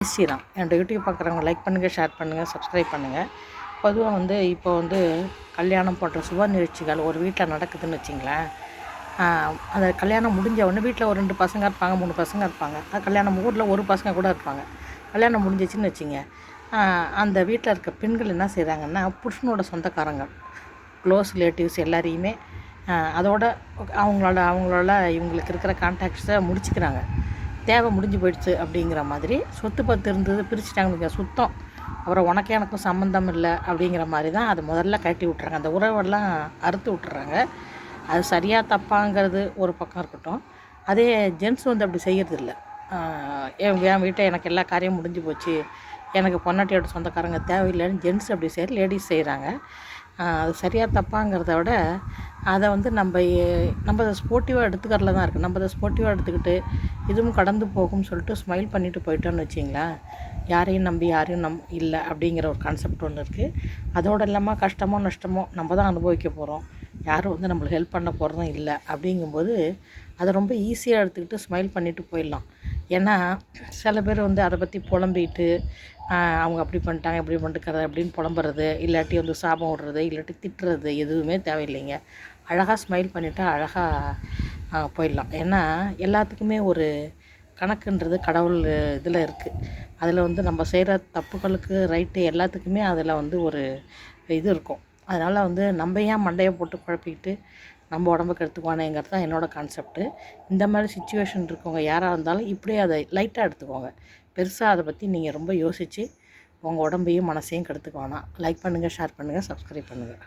ஸ்ரீராம். என்னோட யூடியூப் பார்க்குறவங்க லைக் பண்ணுங்கள், ஷேர் பண்ணுங்கள், சப்ஸ்கிரைப் பண்ணுங்கள். பொதுவாக இப்போ கல்யாணம் போன்ற சுப நிகழ்ச்சிகள் ஒரு வீட்டில் நடக்குதுன்னு வச்சிங்களேன். அந்த கல்யாணம் முடிஞ்ச உடனே வீட்டில் ஒரு 2 பசங்க இருப்பாங்க, 3 பசங்க இருப்பாங்க. கல்யாணம் ஊரில் ஒரு பசங்க கூட இருப்பாங்க. கல்யாணம் முடிஞ்சிச்சின்னு வச்சிங்க, அந்த வீட்டில் இருக்க பெண்கள் என்ன செய்கிறாங்கன்னா, புருஷனோட சொந்தக்காரங்க, க்ளோஸ் ரிலேட்டிவ்ஸ் எல்லாரையுமே அதோட அவங்களால இவங்களுக்கு இருக்கிற கான்டாக்ட்ஸை முடிச்சுக்கிறாங்க. தேவை முடிஞ்சு போயிடுச்சு அப்படிங்கிற மாதிரி. சொத்து பத்து இருந்தது பிரிச்சுட்டாங்க சுத்தம். அப்புறம் உனக்கு எனக்கும் சம்மந்தம் இல்லை அப்படிங்கிற மாதிரி தான் அதை முதல்ல கட்டி விட்டுறாங்க. அந்த உறவெல்லாம் அறுத்து விட்டுறாங்க. அது சரியாக தப்பாங்கிறது ஒரு பக்கம் இருக்கட்டும். அதே ஜென்ஸ் அப்படி செய்கிறதில்ல. என் வீட்டை எனக்கு எல்லா காரியம் முடிஞ்சு போச்சு, எனக்கு பொன்னாட்டியோட சொந்தக்காரங்க தேவையில்லைன்னு ஜென்ஸ் அப்படி செய்கிற, லேடிஸ் செய்கிறாங்க. அது சரியாக தப்பாங்கிறத விட அதை நம்ம அதை ஸ்போர்ட்டிவாக எடுத்துக்கிறதுல தான் இருக்குது. நம்ம அதை ஸ்போர்ட்டிவாக எடுத்துக்கிட்டு இதுவும் கடந்து போகும்னு சொல்லிட்டு ஸ்மைல் பண்ணிவிட்டு போயிட்டோன்னு வச்சிங்களேன், யாரையும் நம்பி யாரையும் இல்லை அப்படிங்கிற ஒரு கான்செப்ட் ஒன்று இருக்குது. அதோடு இல்லாமல் கஷ்டமோ நஷ்டமோ நம்ம தான் அனுபவிக்க போகிறோம், யாரும் நம்மளுக்கு ஹெல்ப் பண்ண போகிறதும் இல்லை. அப்படிங்கும்போது அதை ரொம்ப ஈஸியாக எடுத்துக்கிட்டு ஸ்மைல் பண்ணிவிட்டு போயிடலாம். ஏன்னா சில பேர் அதை பற்றி புலம்பிட்டு அவங்க அப்படி பண்ணிட்டாங்க, இப்படி பண்ணிட்டுக்கிறது அப்படின்னு புலம்புறது, இல்லாட்டி சாபம் விடுறது, இல்லாட்டி திட்டுறது எதுவுமே தேவையில்லைங்க. அழகாக ஸ்மைல் பண்ணிவிட்டு அழகாக போயிடலாம். ஏன்னா எல்லாத்துக்குமே ஒரு கணக்குன்றது கடவுள் இதில் இருக்குது. அதில் நம்ம செய்கிற தப்புகளுக்கு ரைட்டு எல்லாத்துக்குமே அதில் ஒரு இது இருக்கும். அதனால் நம்ம ஏன் மண்டையை போட்டு குழப்பிக்கிட்டு நம்ம உடம்புக்கு எடுத்துக்குவானேங்கிறது தான் என்னோடய கான்செப்ட்டு. இந்த மாதிரி சிச்சுவேஷன் இருக்கவங்க யாராக இருந்தாலும் இப்படியே அதை லைட்டாக எடுத்துக்கோங்க. பெருசாக அதை பற்றி நீங்கள் ரொம்ப யோசித்து உங்கள் உடம்பையும் மனசையும் கெடுத்துக்க வேணாம். லைக் பண்ணுங்கள், ஷேர் பண்ணுங்கள், சப்ஸ்கிரைப் பண்ணுங்கள்.